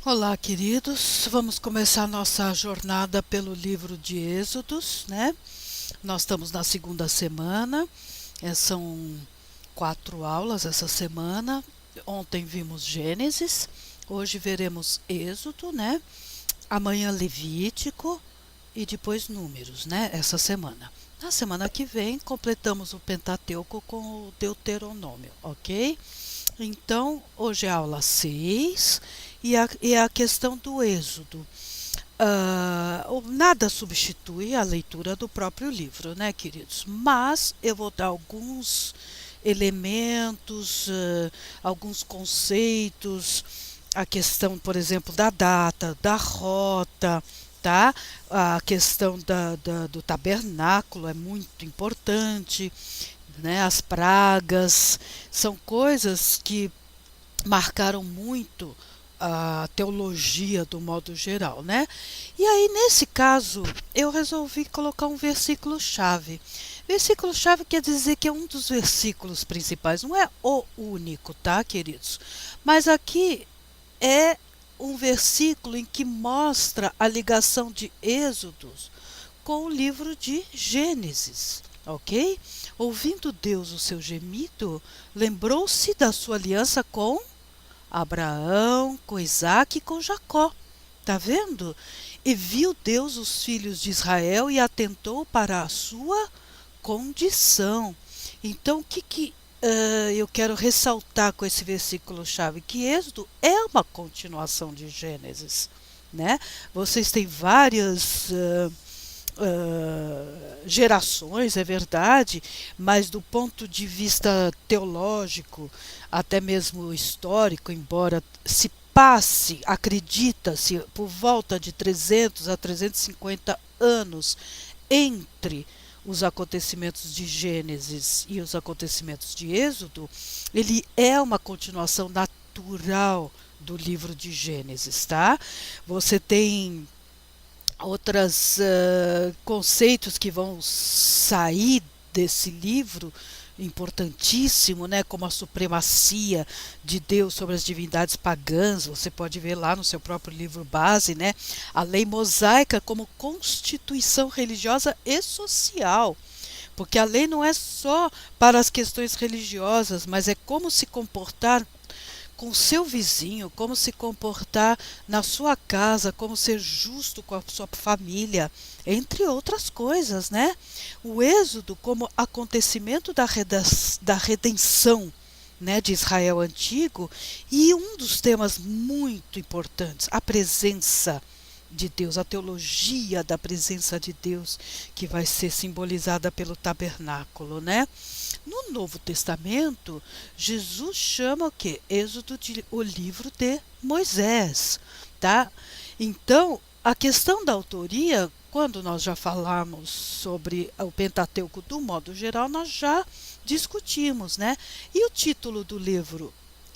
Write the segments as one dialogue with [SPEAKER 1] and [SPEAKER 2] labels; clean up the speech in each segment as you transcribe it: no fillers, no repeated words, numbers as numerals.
[SPEAKER 1] Olá, queridos. Vamos começar nossa jornada pelo livro de Êxodos, né? Nós estamos na segunda semana, são 4 aulas essa semana. Ontem vimos Gênesis, hoje veremos Êxodo, né? Amanhã Levítico e depois Números, né? Essa semana. Na semana que vem, completamos o Pentateuco com o Deuteronômio, ok? Então, hoje é a aula 6 e a questão do Êxodo. Nada substitui a leitura do próprio livro, né, queridos? Mas eu vou dar alguns elementos, alguns conceitos, a questão, por exemplo, da data, da rota, tá? A questão do tabernáculo é muito importante, né? As pragas são coisas que marcaram muito a teologia do modo geral, né? E aí, nesse caso, eu resolvi colocar um versículo-chave. Versículo-chave quer dizer que é um dos versículos principais, não é o único, tá, queridos? Mas aqui é um versículo em que mostra a ligação de Êxodos com o livro de Gênesis, ok? Ouvindo Deus o seu gemido, lembrou-se da sua aliança com Abraão, com Isaque e com Jacó. Tá vendo? E viu Deus os filhos de Israel e atentou para a sua condição. Então, o que eu quero ressaltar com esse versículo-chave? Que Êxodo é uma continuação de Gênesis, né? Vocês têm várias gerações, é verdade, mas do ponto de vista teológico, até mesmo histórico, embora se passe, acredita-se, por volta de 300 a 350 anos entre os acontecimentos de Gênesis e os acontecimentos de Êxodo, ele é uma continuação natural do livro de Gênesis, tá? Você tem outros conceitos que vão sair desse livro importantíssimo, né, como a supremacia de Deus sobre as divindades pagãs. Você pode ver lá no seu próprio livro base, né, a lei mosaica como constituição religiosa e social. Porque a lei não é só para as questões religiosas, mas é como se comportar com seu vizinho, como se comportar na sua casa, como ser justo com a sua família, entre outras coisas, né? O Êxodo como acontecimento da redenção, né, de Israel antigo, e um dos temas muito importantes, a presença de Deus, a teologia da presença de Deus, que vai ser simbolizada pelo tabernáculo, né? No Novo Testamento, Jesus chama o quê? Êxodo de o livro de Moisés, tá? Então, a questão da autoria, quando nós já falamos sobre o Pentateuco do modo geral, nós já discutimos, né? E o título do livro,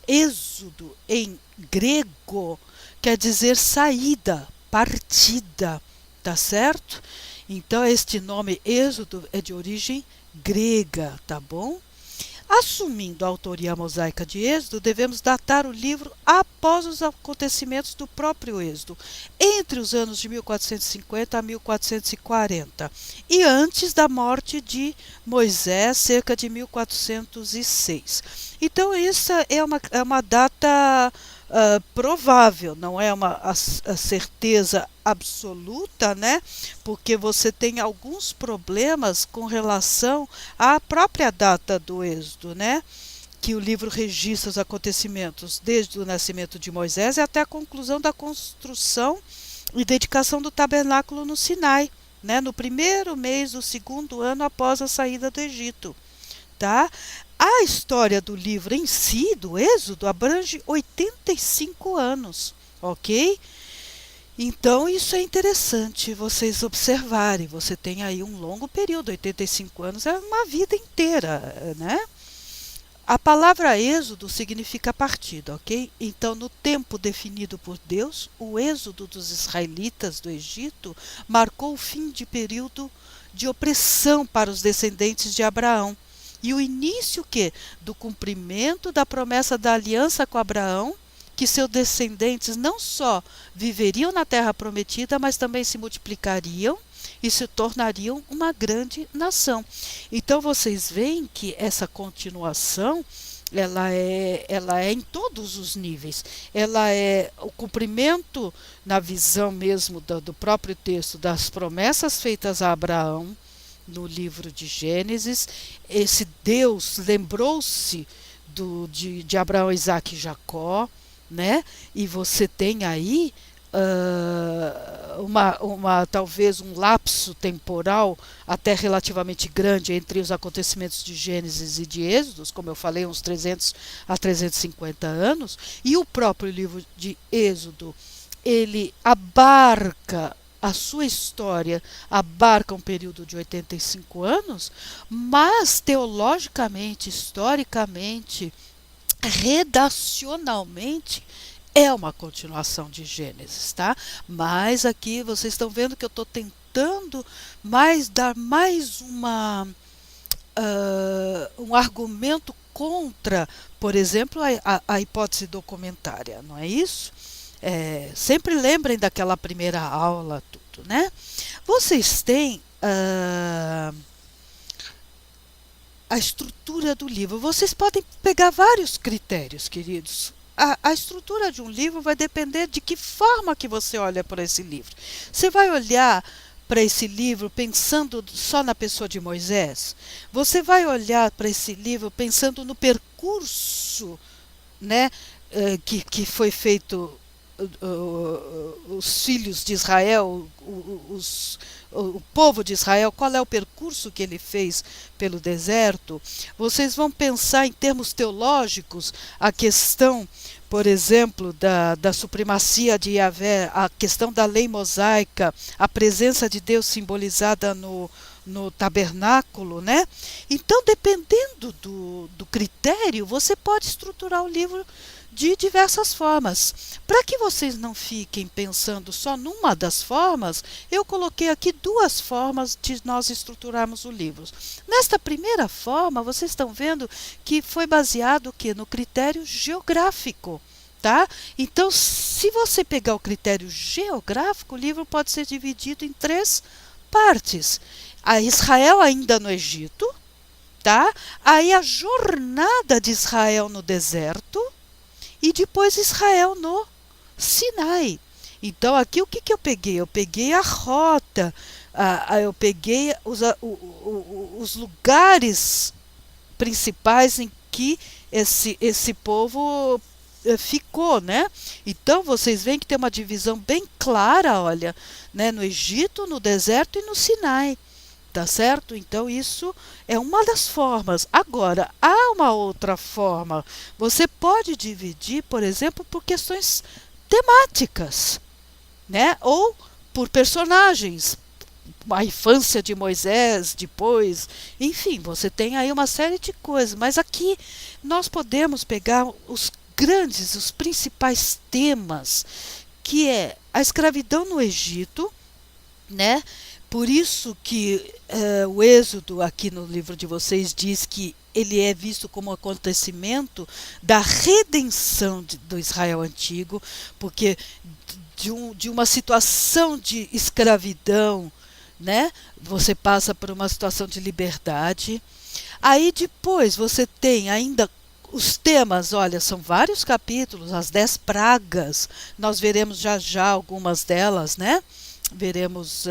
[SPEAKER 1] Êxodo, em grego, quer dizer saída, partida, tá certo? Então, este nome Êxodo é de origem grega, tá bom? Assumindo a autoria mosaica de Êxodo, devemos datar o livro após os acontecimentos do próprio Êxodo, entre os anos de 1450 a 1440, e antes da morte de Moisés, cerca de 1406. Então, essa é uma data provável, não é a certeza absoluta, né? Porque você tem alguns problemas com relação à própria data do Êxodo, né? Que o livro registra os acontecimentos desde o nascimento de Moisés até a conclusão da construção e dedicação do tabernáculo no Sinai, né? No primeiro mês do segundo ano após a saída do Egito, tá? A história do livro em si, do Êxodo, abrange 85 anos, ok? Então, isso é interessante vocês observarem. Você tem aí um longo período, 85 anos é uma vida inteira, né? A palavra êxodo significa partida, ok? Então, no tempo definido por Deus, o êxodo dos israelitas do Egito marcou o fim de período de opressão para os descendentes de Abraão. E o início do cumprimento da promessa da aliança com Abraão, que seus descendentes não só viveriam na terra prometida, mas também se multiplicariam e se tornariam uma grande nação. Então vocês veem que essa continuação ela é em todos os níveis. Ela é o cumprimento, na visão mesmo do próprio texto, das promessas feitas a Abraão no livro de Gênesis. Esse Deus lembrou-se de Abraão, Isaque e Jacó, né? E você tem aí talvez um lapso temporal até relativamente grande entre os acontecimentos de Gênesis e de Êxodos, como eu falei, uns 300 a 350 anos, e o próprio livro de Êxodo, ele abarca a sua história, abarca um período de 85 anos, mas teologicamente, historicamente, redacionalmente, é uma continuação de Gênesis, tá? Mas aqui vocês estão vendo que eu estou tentando dar mais um argumento contra, por exemplo, a hipótese documentária, não é isso? Sempre lembrem daquela primeira aula, tudo, né? Vocês têm a estrutura do livro. Vocês podem pegar vários critérios, queridos. A estrutura de um livro vai depender de que forma que você olha para esse livro. Você vai olhar para esse livro pensando só na pessoa de Moisés? Você vai olhar para esse livro pensando no percurso, né, que foi feito os filhos de Israel, o povo de Israel, qual é o percurso que ele fez pelo deserto? Vocês vão pensar em termos teológicos a questão, por exemplo, da supremacia de Yahvé, a questão da lei mosaica, a presença de Deus simbolizada no tabernáculo, né? Então, dependendo do critério, você pode estruturar o livro de diversas formas. Para que vocês não fiquem pensando só numa das formas, eu coloquei aqui duas formas de nós estruturarmos o livro. Nesta primeira forma, vocês estão vendo que foi baseado no critério geográfico. Tá? Então, se você pegar o critério geográfico, o livro pode ser dividido em 3 partes. A Israel ainda no Egito, tá? Aí a jornada de Israel no deserto, e depois Israel no Sinai. Então, aqui o que eu peguei? Eu peguei a rota, eu peguei os lugares principais em que esse povo ficou, né? Então, vocês veem que tem uma divisão bem clara, olha, né? No Egito, no deserto e no Sinai. Tá certo? Então, isso é uma das formas. Agora, há uma outra forma. Você pode dividir, por exemplo, por questões temáticas, né? Ou por personagens. A infância de Moisés, depois, enfim, você tem aí uma série de coisas. Mas aqui nós podemos pegar os principais temas, que é a escravidão no Egito, né? Por isso que o Êxodo, aqui no livro de vocês, diz que ele é visto como um acontecimento da redenção do Israel antigo, porque de uma situação de escravidão, né, você passa por uma situação de liberdade. Aí depois você tem ainda os temas, olha, são vários capítulos, as 10 pragas, nós veremos já algumas delas, né? Veremos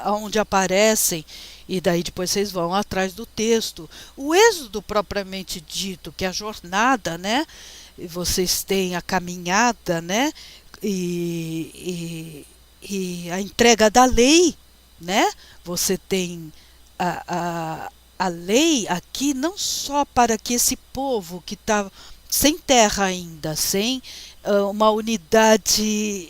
[SPEAKER 1] onde aparecem, e daí depois vocês vão atrás do texto. O êxodo propriamente dito, que é a jornada, né? Vocês têm a caminhada, né? E a entrega da lei, né? Você tem a lei aqui não só para que esse povo que está sem terra ainda, sem uma unidade,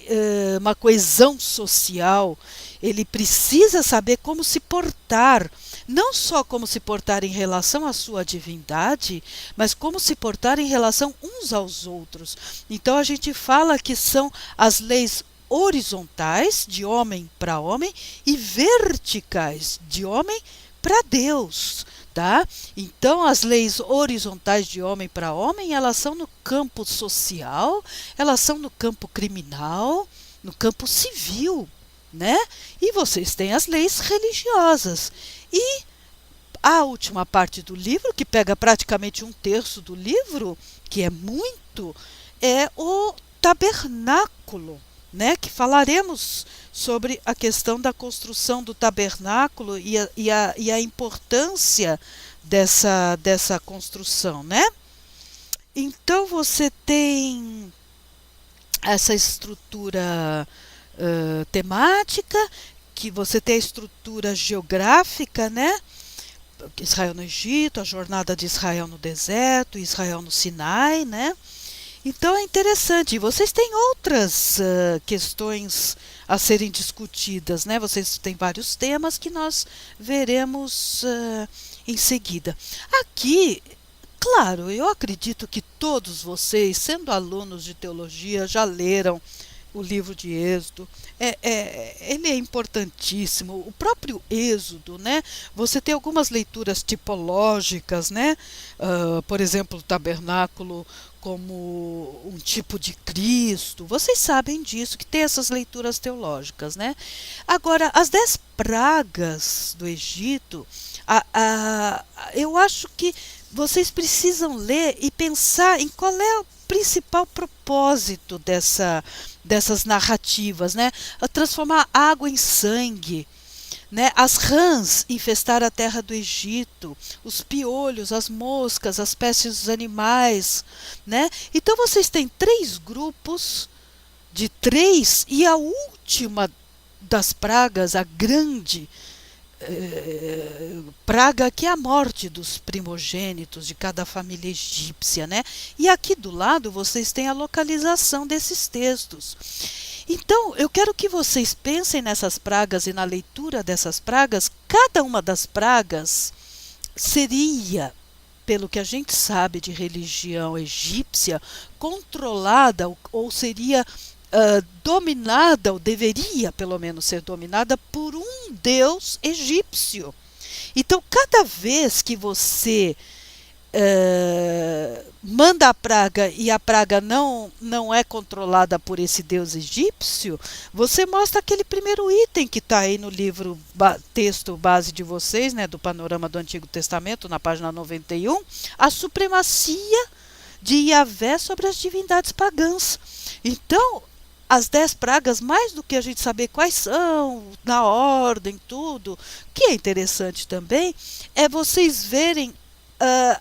[SPEAKER 1] uma coesão social, ele precisa saber como se portar, não só como se portar em relação à sua divindade, mas como se portar em relação uns aos outros. Então a gente fala que são as leis horizontais, de homem para homem, e verticais, de homem para Deus. Tá? Então, as leis horizontais de homem para homem, elas são no campo social, elas são no campo criminal, no campo civil, né? E vocês têm as leis religiosas. E a última parte do livro, que pega praticamente um terço do livro, que é muito, é o tabernáculo, né? Que falaremos sobre a questão da construção do tabernáculo e a importância dessa construção, né? Então você tem essa estrutura temática, que você tem a estrutura geográfica, né? Israel no Egito, a jornada de Israel no deserto, Israel no Sinai, né? Então é interessante. Vocês têm outras questões a serem discutidas, né? Vocês têm vários temas que nós veremos em seguida. Aqui, claro, eu acredito que todos vocês, sendo alunos de teologia, já leram o livro de Êxodo. Ele é importantíssimo. O próprio Êxodo, né? Você tem algumas leituras tipológicas, né? Por exemplo, o tabernáculo como um tipo de Cristo. Vocês sabem disso, que tem essas leituras teológicas, né? Agora, as 10 pragas do Egito, eu acho que vocês precisam ler e pensar em qual é o principal propósito dessas narrativas, né? Transformar água em sangue, né? As rãs infestaram a terra do Egito, os piolhos, as moscas, as pestes dos animais, né? Então vocês têm 3 grupos de 3, e a última das pragas, a grande praga, que é a morte dos primogênitos de cada família egípcia, né? E aqui do lado vocês têm a localização desses textos. Então, eu quero que vocês pensem nessas pragas e na leitura dessas pragas. Cada uma das pragas seria, pelo que a gente sabe de religião egípcia, controlada ou seria dominada, ou deveria pelo menos ser dominada, por um deus egípcio. Então, cada vez que você manda a praga e a praga não é controlada por esse deus egípcio, você mostra aquele primeiro item que está aí no livro texto base de vocês, né, do Panorama do Antigo Testamento, na página 91, a supremacia de Yahvé sobre as divindades pagãs. Então, as 10 pragas, mais do que a gente saber quais são, na ordem, tudo, que é interessante também, é vocês verem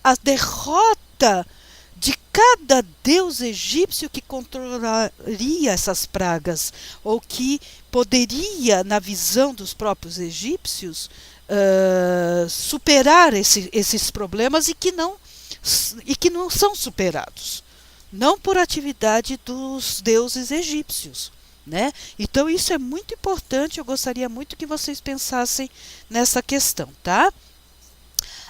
[SPEAKER 1] a derrota de cada deus egípcio que controlaria essas pragas, ou que poderia, na visão dos próprios egípcios, superar esses problemas e que não são superados. Não por atividade dos deuses egípcios, né? Então isso é muito importante, eu gostaria muito que vocês pensassem nessa questão, tá?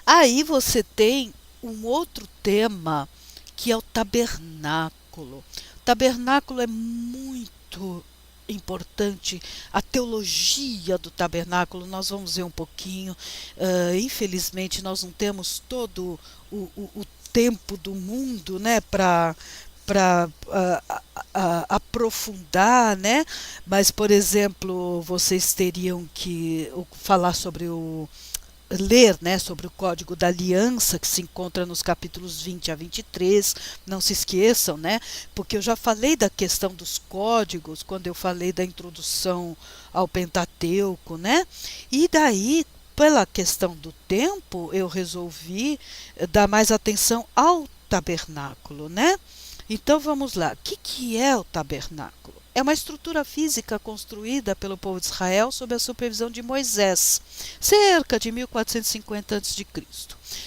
[SPEAKER 1] Aí você tem um outro tema, que é o tabernáculo. O tabernáculo é muito importante, a teologia do tabernáculo, nós vamos ver um pouquinho. Infelizmente nós não temos todo o tempo do mundo, né, para aprofundar, né? Mas, por exemplo, vocês teriam que falar sobre ler, né, sobre o Código da Aliança, que se encontra nos capítulos 20 a 23, não se esqueçam, né, porque eu já falei da questão dos códigos, quando eu falei da introdução ao Pentateuco, né, e daí, pela questão do tempo, eu resolvi dar mais atenção ao tabernáculo, né. Então vamos lá, o que é o tabernáculo? É uma estrutura física construída pelo povo de Israel sob a supervisão de Moisés, cerca de 1450 a.C.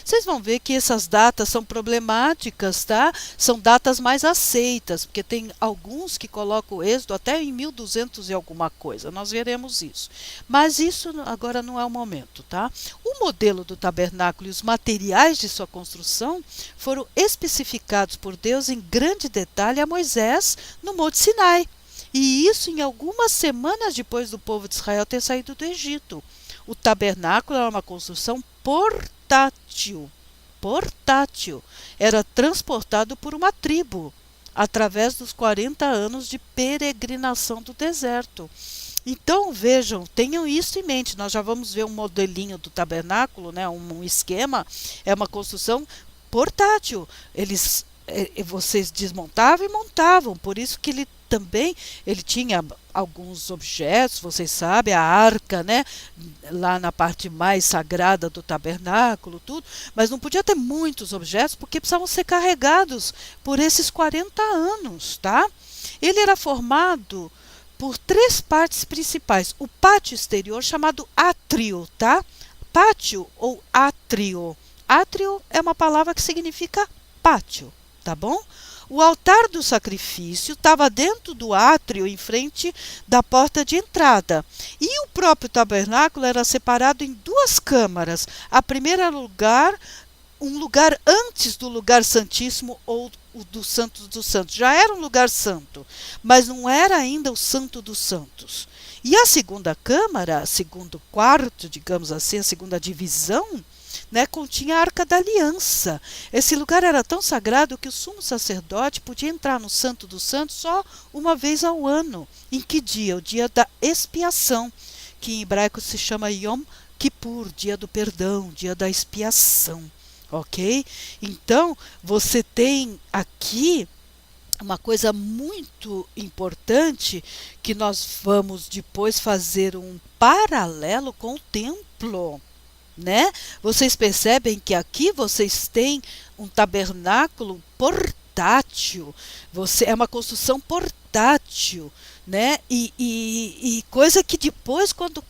[SPEAKER 1] Vocês vão ver que essas datas são problemáticas, tá? São datas mais aceitas, porque tem alguns que colocam o Êxodo até em 1200 e alguma coisa, nós veremos isso. Mas isso agora não é o momento, tá? O modelo do tabernáculo e os materiais de sua construção foram especificados por Deus em grande detalhe a Moisés no Monte Sinai. E isso em algumas semanas depois do povo de Israel ter saído do Egito. o tabernáculo era uma construção portátil. Portátil. Era transportado por uma tribo através dos 40 anos de peregrinação do deserto. Então, vejam, tenham isso em mente. Nós já vamos ver um modelinho do tabernáculo, né? Um esquema. É uma construção portátil. Vocês desmontavam e montavam. Por isso que ele tinha alguns objetos, vocês sabem, a arca, né? Lá na parte mais sagrada do tabernáculo, tudo. Mas não podia ter muitos objetos porque precisavam ser carregados por esses 40 anos, tá? Ele era formado por 3 partes principais. O pátio exterior, chamado átrio, tá? Pátio ou átrio. Átrio é uma palavra que significa pátio, tá bom? O altar do sacrifício estava dentro do átrio, em frente da porta de entrada. E o próprio tabernáculo era separado em 2 câmaras. A primeira era um lugar antes do lugar santíssimo ou do Santo dos Santos. Já era um lugar santo, mas não era ainda o Santo dos Santos. E a segunda câmara, segundo quarto, digamos assim, a segunda divisão, né, continha a Arca da Aliança. Esse lugar era tão sagrado que o sumo sacerdote podia entrar no Santo dos Santos só uma vez ao ano. Em que dia? O dia da expiação, que em hebraico se chama Yom Kippur, dia do perdão, dia da expiação. Ok? Então, você tem aqui uma coisa muito importante que nós vamos depois fazer um paralelo com o templo, né? Vocês percebem que aqui vocês têm um tabernáculo portátil, é uma construção portátil, né? E coisa que depois, quando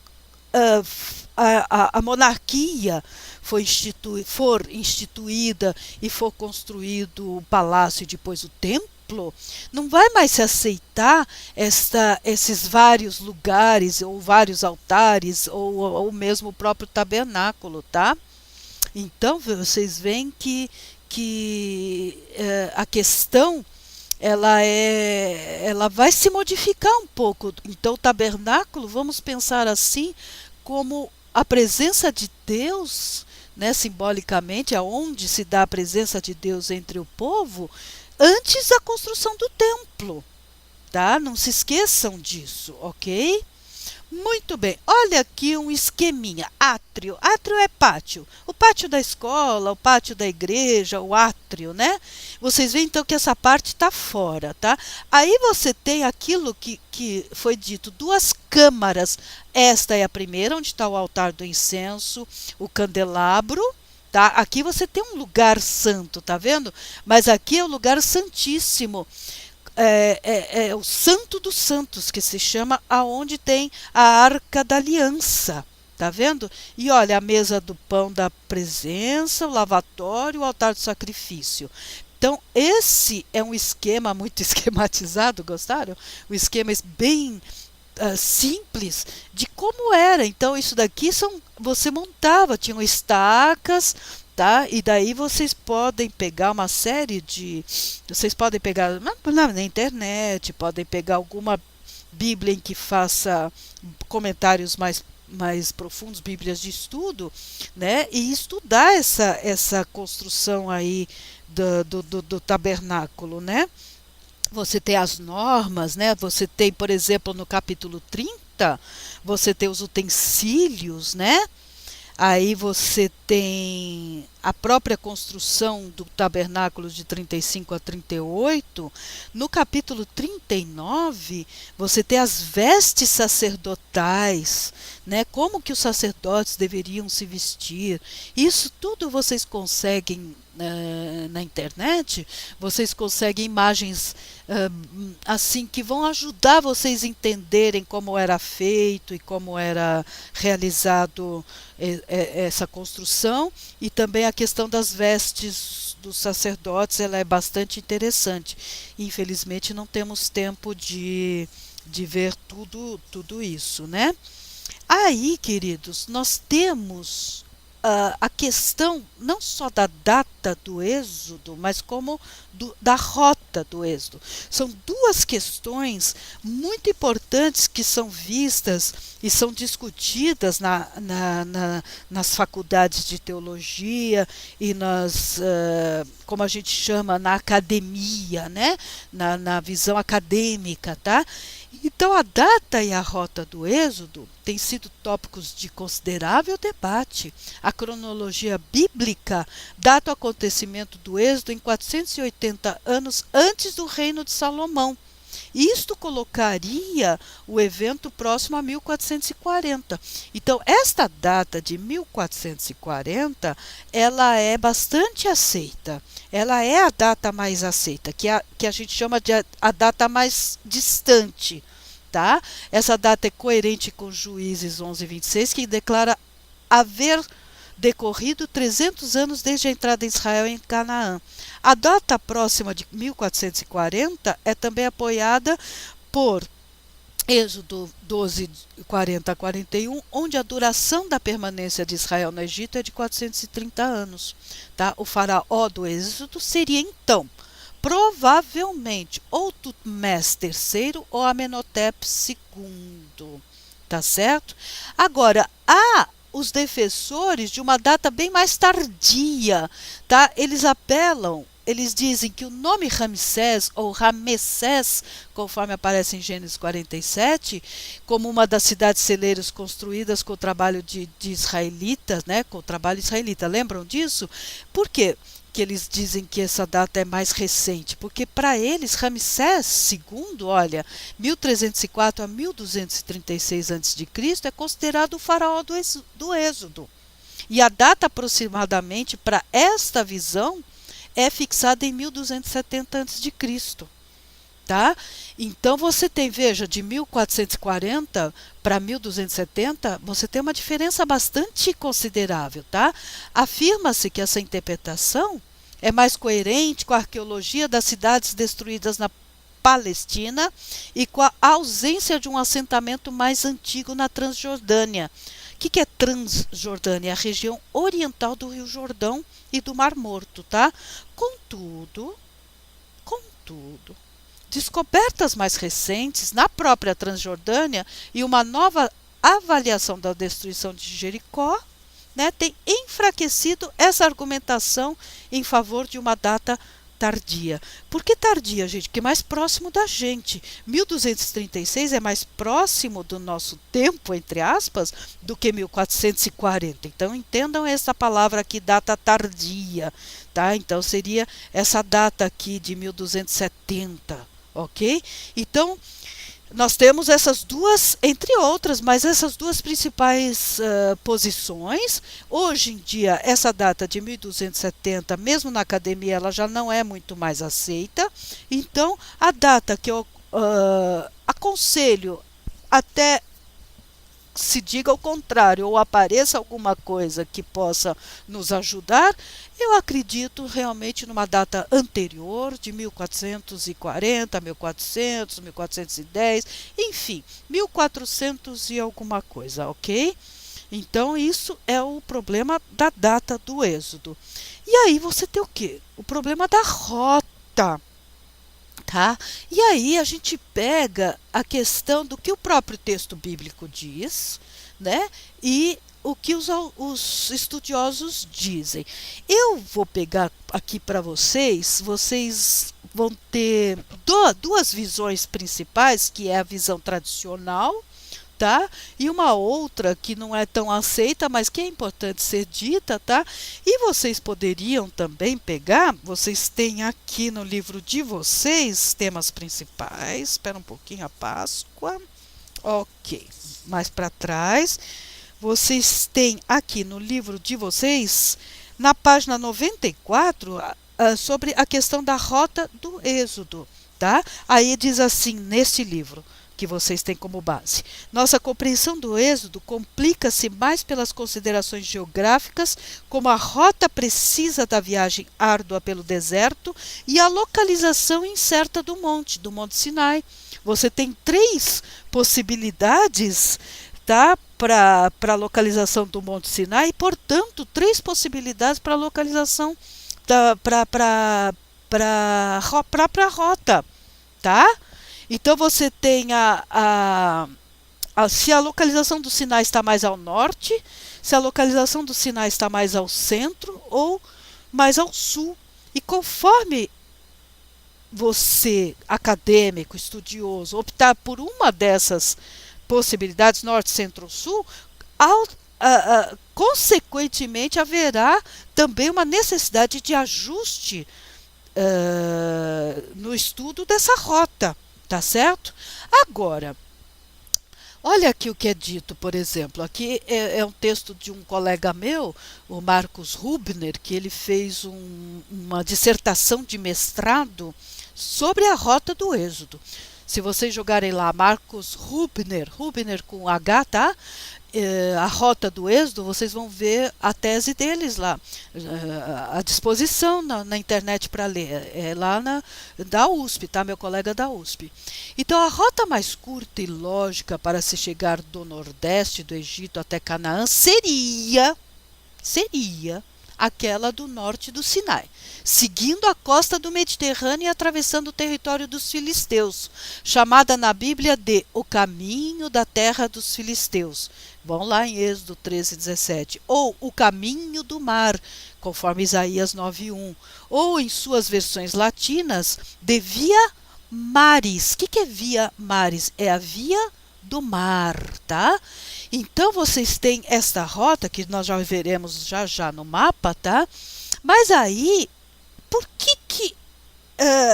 [SPEAKER 1] a monarquia for instituída e for construído o palácio e depois o templo, não vai mais se aceitar esses vários lugares ou vários altares ou mesmo o próprio tabernáculo, tá? Então vocês veem que a questão ela vai se modificar um pouco. Então o tabernáculo, vamos pensar assim, como a presença de Deus, né, simbolicamente, aonde se dá a presença de Deus entre o povo, antes da construção do templo, tá? Não se esqueçam disso, ok? Muito bem, olha aqui um esqueminha, átrio. Átrio é pátio. O pátio da escola, o pátio da igreja, o átrio, né? Vocês veem então que essa parte está fora, tá? Aí você tem aquilo que foi dito, 2 câmaras. Esta é a primeira, onde está o altar do incenso, o candelabro, tá? Aqui você tem um lugar santo, tá vendo? Mas aqui é o lugar santíssimo. É o Santo dos Santos, que se chama, aonde tem a Arca da Aliança, tá vendo? E olha, a mesa do pão da presença, o lavatório, o altar do sacrifício. Então, esse é um esquema muito esquematizado, gostaram? Um esquema bem simples de como era. Então, isso daqui você montava, tinham estacas, tá? E daí vocês podem pegar uma série de... Vocês podem pegar na internet, podem pegar alguma Bíblia em que faça comentários mais profundos, Bíblias de estudo, né? E estudar essa construção aí do tabernáculo, né? Você tem as normas, né? Você tem, por exemplo, no capítulo 30, você tem os utensílios, né? Aí você tem a própria construção do tabernáculo de 35 a 38. No capítulo 39, você tem as vestes sacerdotais, né? Como que os sacerdotes deveriam se vestir. Isso tudo vocês conseguem na internet, vocês conseguem imagens assim que vão ajudar vocês a entenderem como era feito e como era realizado essa construção, e também a questão das vestes dos sacerdotes, ela é bastante interessante. Infelizmente não temos tempo de ver tudo isso, né? Aí, queridos, nós temos a questão não só da data do êxodo, mas como da rota rota do Êxodo. São duas questões muito importantes que são vistas e são discutidas nas faculdades de teologia e como a gente chama, na academia, né? Na visão acadêmica, tá? Então, a data e a rota do Êxodo têm sido tópicos de considerável debate. A cronologia bíblica data o acontecimento do Êxodo em 480 anos antes do reino de Salomão. Isto colocaria o evento próximo a 1440. Então, esta data de 1440, ela é bastante aceita. Ela é a data mais aceita, que a gente chama de a data mais distante. Tá? Essa data é coerente com Juízes 11:26, que declara haver decorrido 300 anos desde a entrada de Israel em Canaã. A data próxima de 1440 é também apoiada por Êxodo 12:40-41, onde a duração da permanência de Israel no Egito é de 430 anos. Tá? O faraó do Êxodo seria, então, provavelmente ou Tutmés III ou Amenhotep II. Tá certo? Agora, há os defensores de uma data bem mais tardia, tá? Eles dizem que o nome Ramsés ou Ramessés, conforme aparece em Gênesis 47, como uma das cidades celeiros construídas com o trabalho de israelitas, né? Com o trabalho israelita. Lembram disso? Por quê que eles dizem que essa data é mais recente? Porque para eles, Ramsés II, olha, 1304 a 1236 a.C., é considerado o faraó do Êxodo. E a data aproximadamente para esta visão é fixada em 1270 a.C., tá? Então você tem, veja, de 1440 para 1270, você tem uma diferença bastante considerável, tá? Afirma-se que essa interpretação é mais coerente com a arqueologia das cidades destruídas na Palestina e com a ausência de um assentamento mais antigo na Transjordânia. O que é Transjordânia? É a região oriental do Rio Jordão e do Mar Morto, tá? Contudo, descobertas mais recentes na própria Transjordânia e uma nova avaliação da destruição de Jericó, né, tem enfraquecido essa argumentação em favor de uma data tardia. Por que tardia, gente? Que é mais próximo da gente. 1236 é mais próximo do nosso tempo, entre aspas, do que 1440. Então, entendam essa palavra aqui, data tardia. Tá? Então, seria essa data aqui de 1270. Ok? Então, nós temos essas duas, entre outras, mas essas duas principais posições. Hoje em dia, essa data de 1270, mesmo na academia, ela já não é muito mais aceita. Então, a data que eu aconselho até se diga o contrário, ou apareça alguma coisa que possa nos ajudar, eu acredito realmente numa data anterior, de 1440, 1400, 1410, enfim, 1400 e alguma coisa, ok? Então, isso é o problema da data do Êxodo. E aí você tem o quê? O problema da rota. Tá? E aí a gente pega a questão do que o próprio texto bíblico diz, né? E o que os estudiosos dizem. Eu vou pegar aqui para vocês vão ter duas visões principais, que é a visão tradicional, tá? E uma outra que não é tão aceita, mas que é importante ser dita, tá? E vocês poderiam também pegar, vocês têm aqui no livro de vocês temas principais. Espera um pouquinho, a Páscoa. Ok, mais para trás. Vocês têm aqui no livro de vocês, na página 94, sobre a questão da rota do Êxodo, tá? Aí diz assim, neste livro que vocês têm como base: nossa compreensão do Êxodo complica-se mais pelas considerações geográficas, como a rota precisa da viagem árdua pelo deserto e a localização incerta do Monte Sinai. Você tem 3 possibilidades, tá, para a localização do Monte Sinai, e, portanto, 3 possibilidades para a localização, para para a própria rota, tá? Então você tem se a localização do Sinai está mais ao norte, se a localização do Sinai está mais ao centro ou mais ao sul. E conforme você, acadêmico, estudioso, optar por uma dessas possibilidades, norte, centro ou sul, consequentemente haverá também uma necessidade de ajuste no estudo dessa rota, tá certo? Agora, olha aqui o que é dito, por exemplo, aqui é um texto de um colega meu, o Marcos Rubner, que ele fez uma dissertação de mestrado sobre a rota do Êxodo. Se vocês jogarem lá Marcos Rubner, Rubner com H, tá? A rota do Êxodo, vocês vão ver a tese deles lá, à disposição na internet para ler, é lá da USP, tá? Meu colega da USP. Então, a rota mais curta e lógica para se chegar do Nordeste do Egito até Canaã seria aquela do norte do Sinai, seguindo a costa do Mediterrâneo e atravessando o território dos filisteus, chamada na Bíblia de o caminho da terra dos filisteus. Vão lá em Êxodo 13:17. Ou o caminho do mar, conforme Isaías 9:1. Ou em suas versões latinas, de via maris. O que é via maris? É a via do mar, tá? Então vocês têm esta rota que nós já veremos já no mapa, tá? Mas aí, por que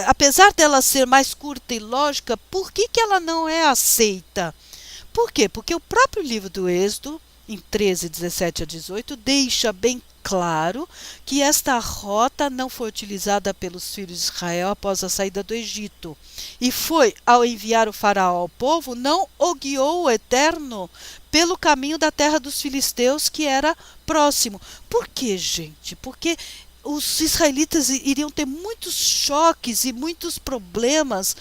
[SPEAKER 1] apesar dela ser mais curta e lógica, por que ela não é aceita? Por quê? Porque o próprio livro do Êxodo, em 13:17-18, deixa bem claro que esta rota não foi utilizada pelos filhos de Israel após a saída do Egito. E foi, ao enviar o faraó ao povo, não o guiou o Eterno pelo caminho da terra dos filisteus, que era próximo. Por quê, gente? Porque os israelitas iriam ter muitos choques e muitos problemas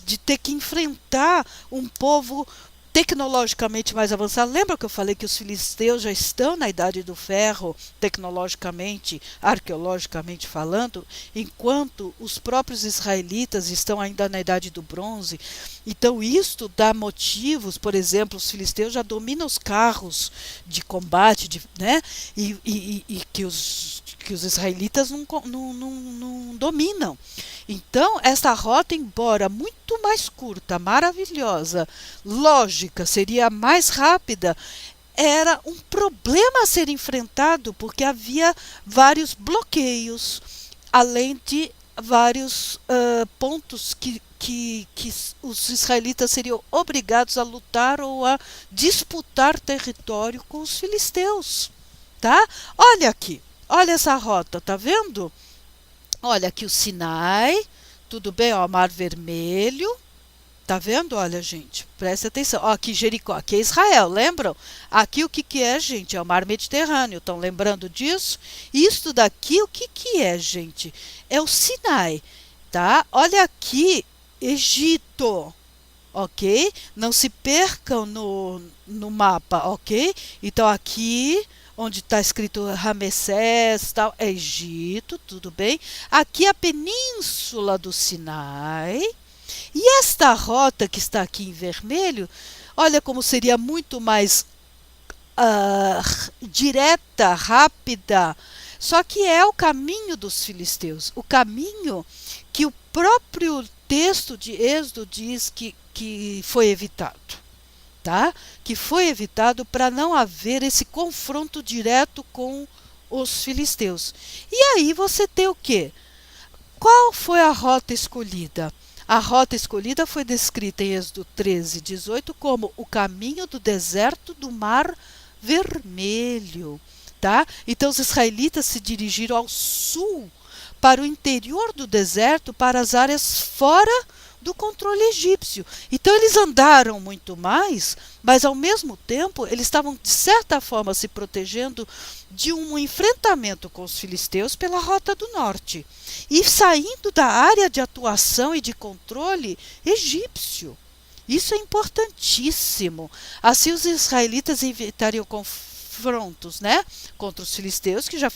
[SPEAKER 1] de ter que enfrentar um povo tecnologicamente mais avançado. Lembra que eu falei que os filisteus já estão na idade do ferro, tecnologicamente, arqueologicamente falando, enquanto os próprios israelitas estão ainda na idade do bronze. Então isto dá motivos, por exemplo, os filisteus já dominam os carros de combate, né? E que os israelitas não dominam. Então, essa rota, embora muito mais curta, maravilhosa, lógica, seria mais rápida, era um problema a ser enfrentado, porque havia vários bloqueios, além de vários pontos que os israelitas seriam obrigados a lutar ou a disputar território com os filisteus, tá? Olha aqui, olha essa rota, tá vendo? Olha aqui o Sinai, tudo bem, ó, Mar Vermelho, tá vendo? Olha, gente, presta atenção. Ó, aqui Jericó, aqui é Israel, lembram? Aqui o que é, gente? É o Mar Mediterrâneo, estão lembrando disso? Isto daqui, o que é, gente? É o Sinai, tá? Olha aqui, Egito, ok? Não se percam no mapa, ok? Então aqui, onde está escrito Ramessés, tal, é Egito, tudo bem? Aqui a península do Sinai. E esta rota que está aqui em vermelho, olha como seria muito mais direta, rápida. Só que é o caminho dos filisteus, o caminho que o próprio texto de Êxodo diz que foi evitado. Tá? Que foi evitado para não haver esse confronto direto com os filisteus. E aí você tem o quê? Qual foi a rota escolhida? A rota escolhida foi descrita em Êxodo 13:18 como o caminho do deserto do Mar Vermelho. Tá? Então os israelitas se dirigiram ao sul, para o interior do deserto, para as áreas fora do controle egípcio. Então eles andaram muito mais, mas ao mesmo tempo eles estavam de certa forma se protegendo de um enfrentamento com os filisteus pela rota do norte e saindo da área de atuação e de controle egípcio. Isso é importantíssimo. Assim os israelitas evitariam conflitos confrontos, né? Contra os filisteus, que já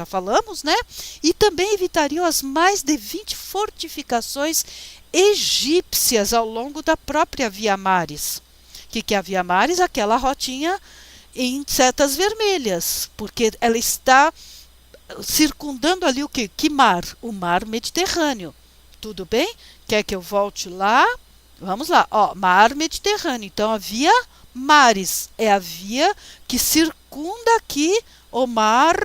[SPEAKER 1] falamos, né? E também evitariam as mais de 20 fortificações egípcias ao longo da própria Via Maris. Que é a Via Maris? Aquela rotinha em setas vermelhas, porque ela está circundando ali o quê? Que mar? O mar Mediterrâneo. Tudo bem? Quer que eu volte lá? Vamos lá. Ó, mar Mediterrâneo. Então, a Via Maris é a via que circunda aqui o mar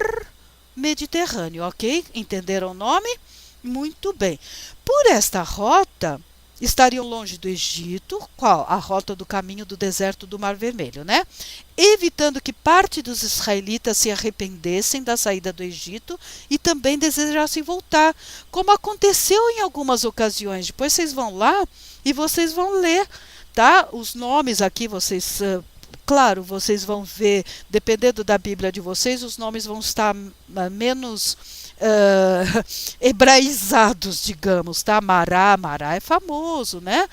[SPEAKER 1] Mediterrâneo, ok? Entenderam o nome? Muito bem. Por esta rota, estariam longe do Egito, qual? A rota do caminho do deserto do Mar Vermelho, né? Evitando que parte dos israelitas se arrependessem da saída do Egito e também desejassem voltar, como aconteceu em algumas ocasiões. Depois vocês vão lá e vocês vão ler, tá? Os nomes aqui, vocês, claro, vocês vão ver, dependendo da Bíblia de vocês, os nomes vão estar menos hebraizados, digamos, tá? Mará é famoso, né?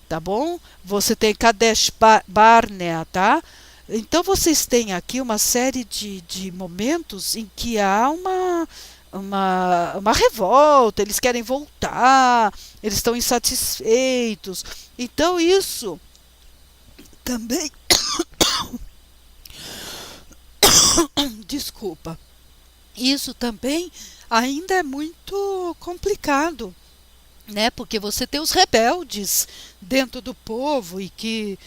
[SPEAKER 1] Tá bom? Você tem Kadesh Barnea, tá? Então vocês têm aqui uma série de momentos em que há uma revolta, eles querem voltar, eles estão insatisfeitos. Então isso também desculpa. Isso também ainda é muito complicado, né? Porque você tem os rebeldes dentro do povo e que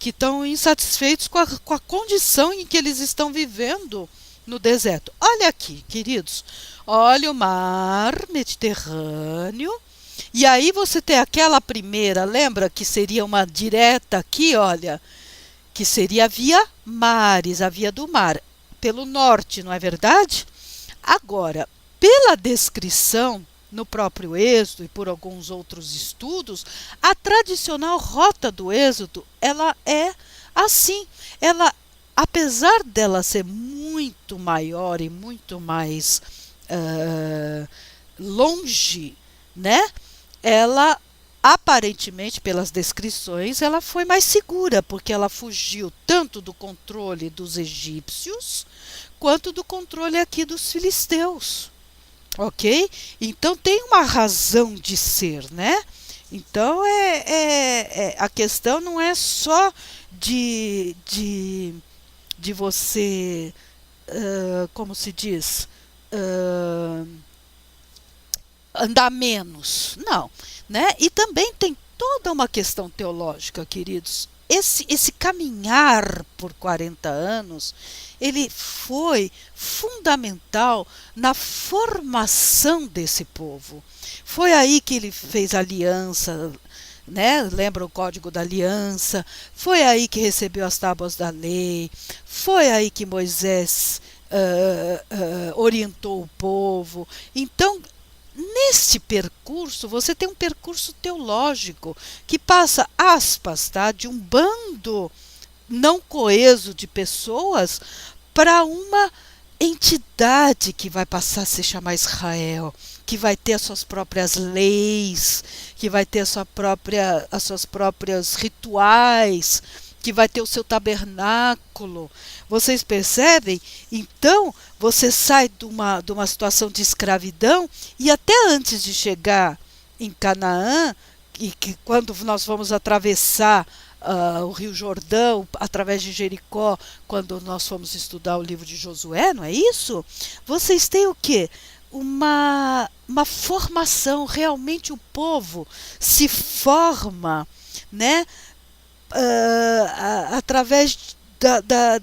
[SPEAKER 1] estão insatisfeitos com a condição em que eles estão vivendo no deserto. Olha aqui, queridos, olha o mar Mediterrâneo, e aí você tem aquela primeira, lembra que seria uma direta aqui, olha, que seria a Via Maris, a via do mar, pelo norte, não é verdade? Agora, pela descrição no próprio Êxodo e por alguns outros estudos, a tradicional rota do Êxodo, ela é assim. Ela, apesar dela ser muito maior e muito mais longe, né? Ela, aparentemente, pelas descrições, ela foi mais segura, porque ela fugiu tanto do controle dos egípcios, quanto do controle aqui dos filisteus, ok? Então tem uma razão de ser, né? Então a questão não é só de você, como se diz, andar menos, não, né? E também tem toda uma questão teológica, queridos. Esse caminhar por 40 anos, ele foi fundamental na formação desse povo. Foi aí que ele fez aliança, né? Lembra o Código da Aliança? Foi aí que recebeu as tábuas da lei. Foi aí que Moisés orientou o povo. Então, nesse percurso, você tem um percurso teológico que passa, aspas, tá, de um bando não coeso de pessoas para uma entidade que vai passar a se chamar Israel, que vai ter as suas próprias leis, que vai ter as suas próprias rituais, que vai ter o seu tabernáculo. Vocês percebem? Então, você sai de uma situação de escravidão e até antes de chegar em Canaã, e que quando nós vamos atravessar o Rio Jordão, através de Jericó, quando nós fomos estudar o livro de Josué, não é isso? Vocês têm o quê? Uma formação, realmente o povo se forma, né? Através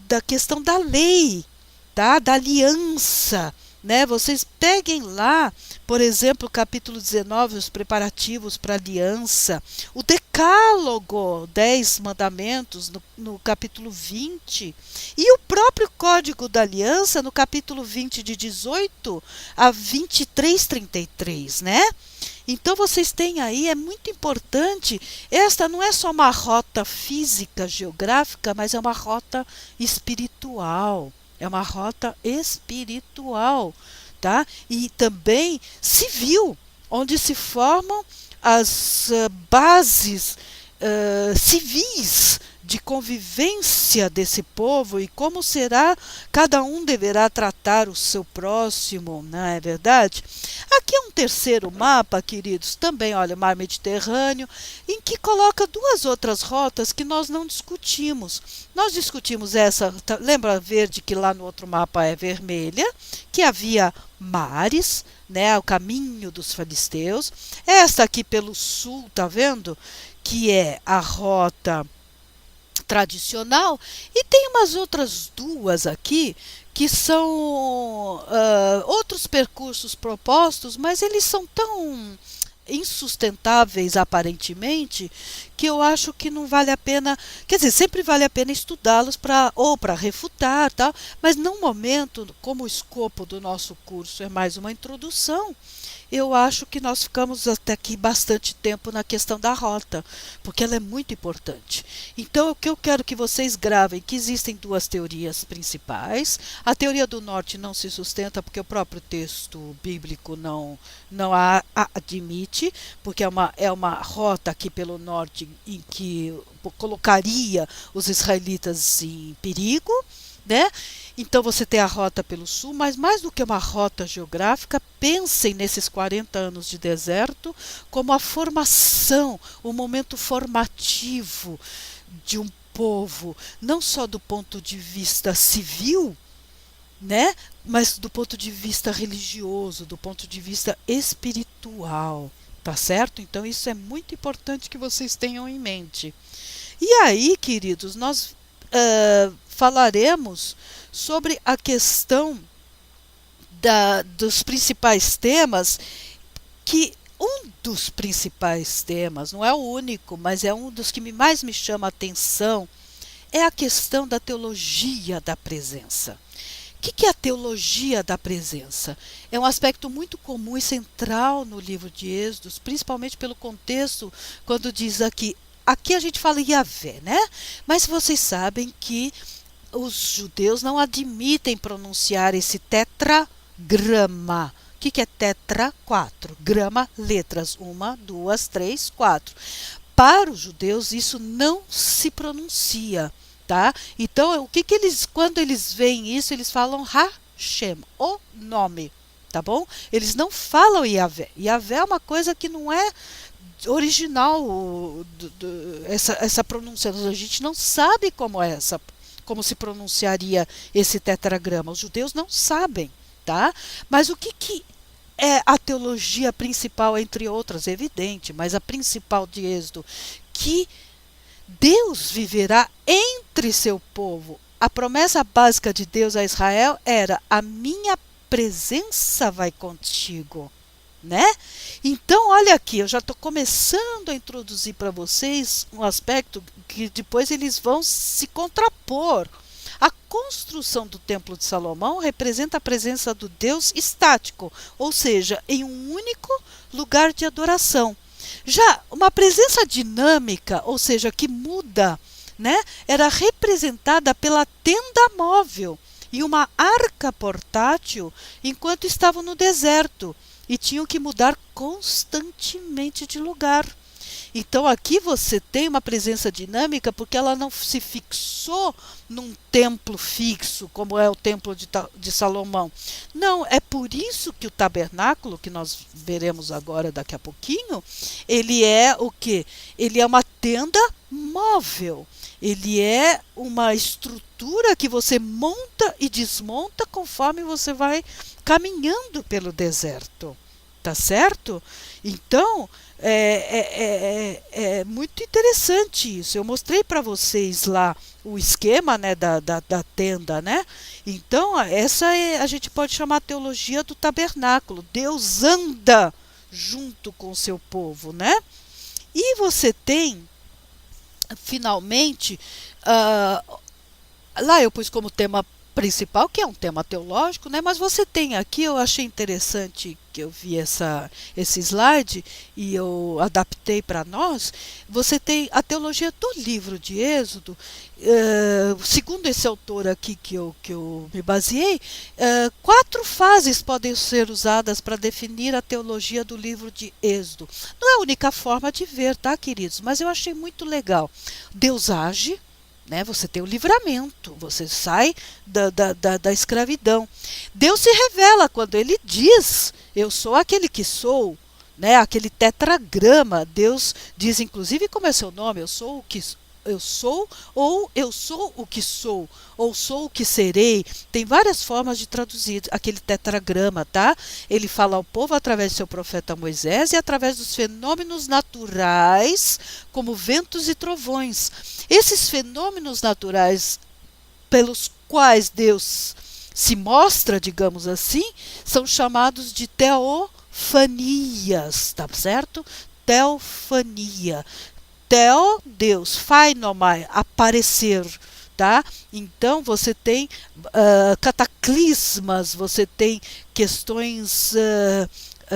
[SPEAKER 1] da questão da lei, tá? Da aliança, né? Vocês peguem lá, por exemplo, o capítulo 19, os preparativos para a aliança, o decálogo, 10 mandamentos, no capítulo 20, e o próprio código da aliança, no capítulo 20, de 18 a 23, 33, né? Então vocês têm aí, é muito importante, esta não é só uma rota física, geográfica, mas é uma rota espiritual. É uma rota espiritual, tá? E também civil, onde se formam as bases civis de convivência desse povo e como será, cada um deverá tratar o seu próximo, não é verdade? Aqui é um terceiro mapa, queridos, também, olha, o Mar Mediterrâneo, em que coloca duas outras rotas que nós não discutimos. Nós discutimos essa, lembra verde que lá no outro mapa é vermelha, que havia mares, né, o caminho dos filisteus. Esta aqui pelo sul, tá vendo? Que é a rota tradicional, e tem umas outras duas aqui que são outros percursos propostos, mas eles são tão insustentáveis aparentemente que eu acho que não vale a pena, quer dizer, sempre vale a pena estudá-los para refutar, tal, mas num momento, como o escopo do nosso curso é mais uma introdução, eu acho que nós ficamos até aqui bastante tempo na questão da rota, porque ela é muito importante. Então, o que eu quero que vocês gravem, que existem duas teorias principais. A teoria do norte não se sustenta porque o próprio texto bíblico não a admite, porque é uma rota aqui pelo norte em que colocaria os israelitas em perigo, né? Então você tem a rota pelo sul, mas mais do que uma rota geográfica, pensem nesses 40 anos de deserto como a formação, o momento formativo de um povo, não só do ponto de vista civil, né, mas do ponto de vista religioso, do ponto de vista espiritual, tá certo? Então isso é muito importante que vocês tenham em mente. E aí, queridos, nós falaremos sobre a questão dos principais temas, que um dos principais temas, não é o único, mas é um dos que mais me chama a atenção, é a questão da teologia da presença. O que é a teologia da presença? É um aspecto muito comum e central no livro de Êxodos, principalmente pelo contexto, quando diz aqui a gente fala Yahvé, né? Mas vocês sabem que os judeus não admitem pronunciar esse tetragrama. O que é tetra? 4. Grama, letras. 1, 2, 3, 4. Para os judeus, isso não se pronuncia. Tá? Então, quando eles veem isso, eles falam Hashem, o nome. Tá bom? Eles não falam Yahvé. Yahvé é uma coisa que não é original, essa pronúncia. A gente não sabe como se pronunciaria esse tetragrama. Os judeus não sabem, tá? Mas o que é a teologia principal, entre outras, é evidente, mas a principal de Êxodo, que Deus viverá entre seu povo. A promessa básica de Deus a Israel era: a minha presença vai contigo. Né? Então, olha aqui, eu já estou começando a introduzir para vocês um aspecto que depois eles vão se contrapor. A construção do Templo de Salomão representa a presença do Deus estático, ou seja, em um único lugar de adoração. Já uma presença dinâmica, ou seja, que muda, né, era representada pela tenda móvel e uma arca portátil enquanto estavam no deserto e tinham que mudar constantemente de lugar. Então aqui você tem uma presença dinâmica porque ela não se fixou num templo fixo, como é o templo de Salomão. Não, é por isso que o tabernáculo, que nós veremos agora daqui a pouquinho, ele é o quê? Ele é uma tenda móvel. Ele é uma estrutura que você monta e desmonta conforme você vai caminhando pelo deserto. Tá certo? Então, é muito interessante isso. Eu mostrei para vocês lá o esquema, né, da tenda, né? Então, a gente pode chamar a teologia do tabernáculo. Deus anda junto com o seu povo, né? E você tem, finalmente, lá eu pus como tema principal, que é um tema teológico, né? Mas você tem aqui, eu achei interessante que eu vi esse slide e eu adaptei para nós. Você tem a teologia do livro de Êxodo, segundo esse autor aqui que eu me baseei, 4 fases podem ser usadas para definir a teologia do livro de Êxodo. Não é a única forma de ver, tá, queridos? Mas eu achei muito legal. Deus age, né? Você tem o livramento, você sai da escravidão. Deus se revela quando ele diz, eu sou aquele que sou, né? Aquele tetragrama. Deus diz, inclusive, como é seu nome, eu sou o que eu sou, ou eu sou o que sou, ou sou o que serei. Tem várias formas de traduzir aquele tetragrama, tá? Ele fala ao povo através do seu profeta Moisés e através dos fenômenos naturais, como ventos e trovões. Esses fenômenos naturais pelos quais Deus se mostra, digamos assim, são chamados de teofanias, tá certo? Teofania. Theo, Deus, phainomai, aparecer, tá? Então você tem cataclismas, você tem questões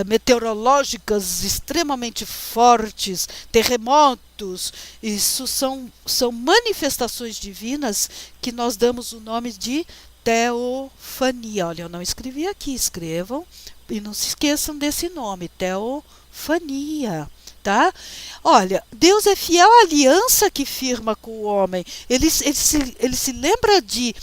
[SPEAKER 1] meteorológicas extremamente fortes, terremotos. Isso são manifestações divinas que nós damos o nome de teofania. Olha, eu não escrevi aqui, escrevam e não se esqueçam desse nome, teofania. Tá? Olha, Deus é fiel à aliança que firma com o homem. Ele se lembra de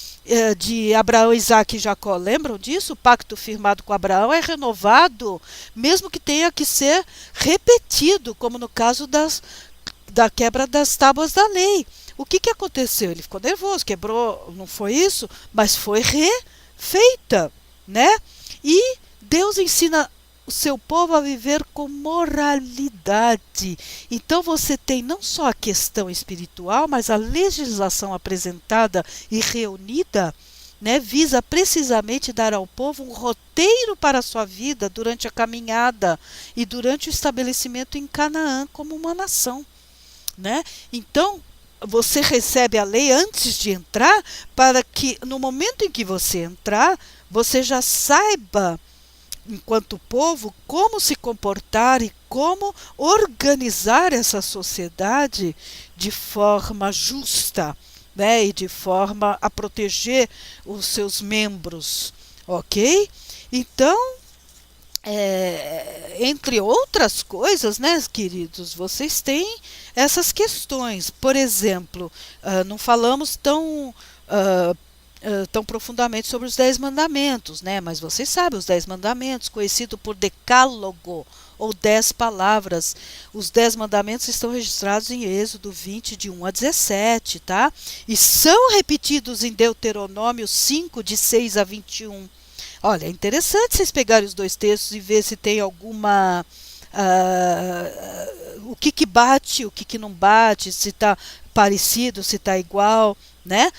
[SPEAKER 1] Abraão, Isaque e Jacó. Lembram disso? O pacto firmado com Abraão é renovado, mesmo que tenha que ser repetido, como no caso da quebra das tábuas da lei. O que aconteceu? Ele ficou nervoso, quebrou, não foi isso? Mas foi refeita, né? E Deus ensina o seu povo a viver com moralidade. Então você tem não só a questão espiritual, mas a legislação apresentada e reunida, né, visa precisamente dar ao povo um roteiro para a sua vida durante a caminhada e durante o estabelecimento em Canaã como uma nação, né? Então você recebe a lei antes de entrar, para que no momento em que você entrar, você já saiba, enquanto povo, como se comportar e como organizar essa sociedade de forma justa, né, e de forma a proteger os seus membros, ok? Então, entre outras coisas, né, queridos, vocês têm essas questões. Por exemplo, não falamos tão profundamente sobre os 10 mandamentos, né? Mas vocês sabem, os 10 mandamentos, conhecido por decálogo, ou 10 palavras. Os 10 mandamentos estão registrados em Êxodo 20, de 1 a 17, tá? E são repetidos em Deuteronômio 5, de 6 a 21. Olha, é interessante vocês pegarem os dois textos e ver se tem alguma... o que bate, o que não bate, se está parecido, se está igual, né?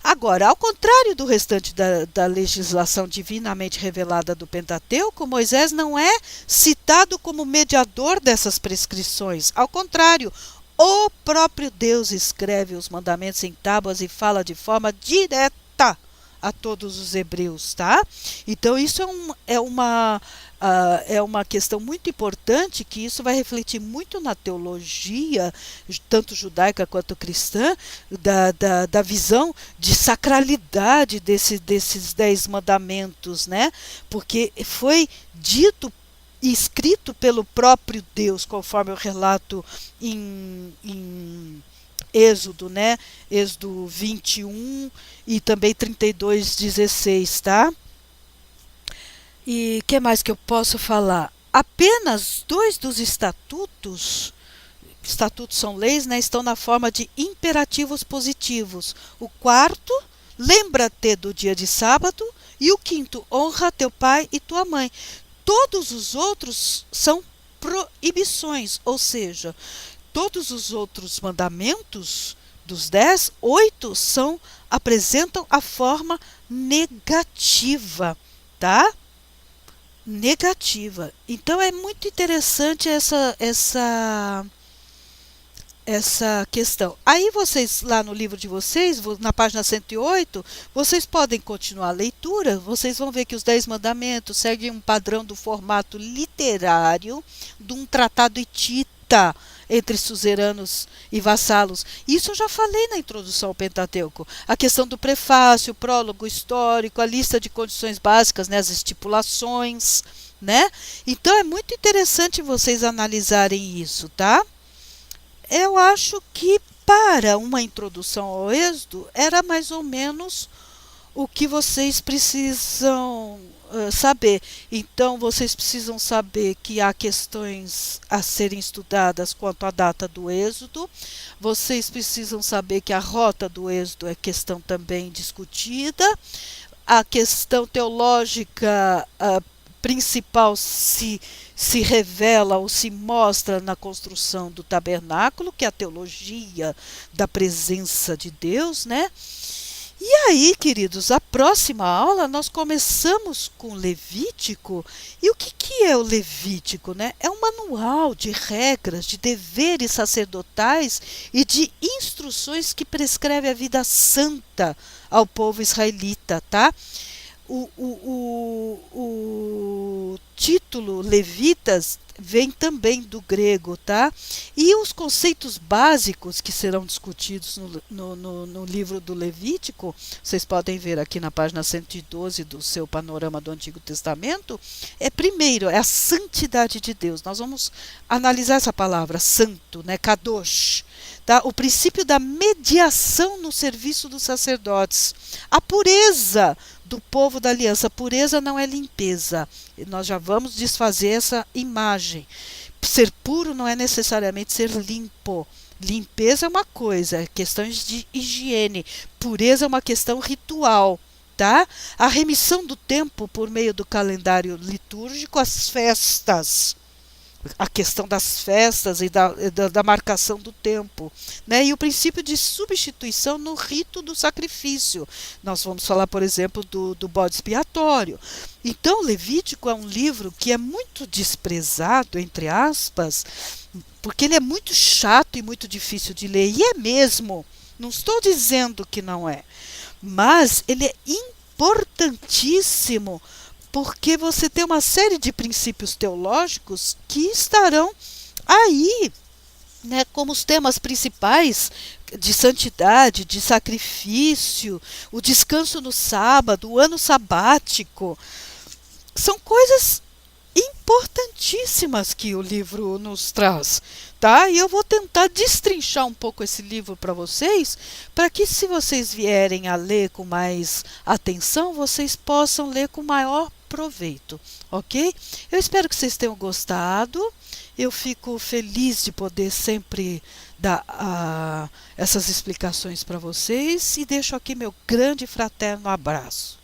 [SPEAKER 1] Agora, ao contrário do restante da legislação divinamente revelada do Pentateuco, Moisés não é citado como mediador dessas prescrições. Ao contrário, o próprio Deus escreve os mandamentos em tábuas e fala de forma direta a todos os hebreus, tá? Então isso é uma questão muito importante, que isso vai refletir muito na teologia, tanto judaica quanto cristã, da visão de sacralidade desses 10 mandamentos, né? Porque foi dito e escrito pelo próprio Deus, conforme eu relato em Êxodo, né? Êxodo 21 e também 32:16, tá? E o que mais que eu posso falar? Apenas 2 dos estatutos são leis, né, estão na forma de imperativos positivos. O 4, lembra-te do dia de sábado, e o 5, honra teu pai e tua mãe. Todos os outros são proibições, ou seja, todos os outros mandamentos, dos 10, 8 apresentam a forma negativa, tá? Negativa. Então é muito interessante essa questão. Aí vocês, lá no livro de vocês, na página 108, vocês podem continuar a leitura, vocês vão ver que os 10 mandamentos seguem um padrão do formato literário de um tratado hitita entre suzeranos e vassalos. Isso eu já falei na introdução ao Pentateuco. A questão do prefácio, o prólogo histórico, a lista de condições básicas, né, as estipulações, né? Então é muito interessante vocês analisarem isso, tá? Eu acho que para uma introdução ao Êxodo, era mais ou menos o que vocês precisam saber. Então, vocês precisam saber que há questões a serem estudadas quanto à data do Êxodo. Vocês precisam saber que a rota do Êxodo é questão também discutida. A questão teológica principal se revela ou se mostra na construção do tabernáculo, que é a teologia da presença de Deus, né? E aí, queridos, a próxima aula nós começamos com Levítico. E o que é o Levítico, né? É um manual de regras, de deveres sacerdotais e de instruções que prescreve a vida santa ao povo israelita, tá? O título Levitas vem também do grego, tá? E os conceitos básicos que serão discutidos no livro do Levítico, vocês podem ver aqui na página 112 do seu panorama do Antigo Testamento, primeiro, é a santidade de Deus. Nós vamos analisar essa palavra, santo, né? Kadosh. Tá? O princípio da mediação no serviço dos sacerdotes. A pureza do povo da aliança. Pureza não é limpeza. Nós já vamos desfazer essa imagem. Ser puro não é necessariamente ser limpo. Limpeza é uma coisa, é questões de higiene. Pureza é uma questão ritual. Tá? A remissão do tempo por meio do calendário litúrgico, as festas. A questão das festas e da marcação do tempo, né? E o princípio de substituição no rito do sacrifício. Nós vamos falar, por exemplo, do bode expiatório. Então, Levítico é um livro que é muito desprezado, entre aspas, porque ele é muito chato e muito difícil de ler. E é mesmo, não estou dizendo que não é, mas ele é importantíssimo, porque você tem uma série de princípios teológicos que estarão aí, né, como os temas principais de santidade, de sacrifício, o descanso no sábado, o ano sabático. São coisas importantíssimas que o livro nos traz, tá? E eu vou tentar destrinchar um pouco esse livro para vocês, para que se vocês vierem a ler com mais atenção, vocês possam ler com maior proveito, ok? Eu espero que vocês tenham gostado. Eu fico feliz de poder sempre dar essas explicações para vocês e deixo aqui meu grande e fraterno abraço.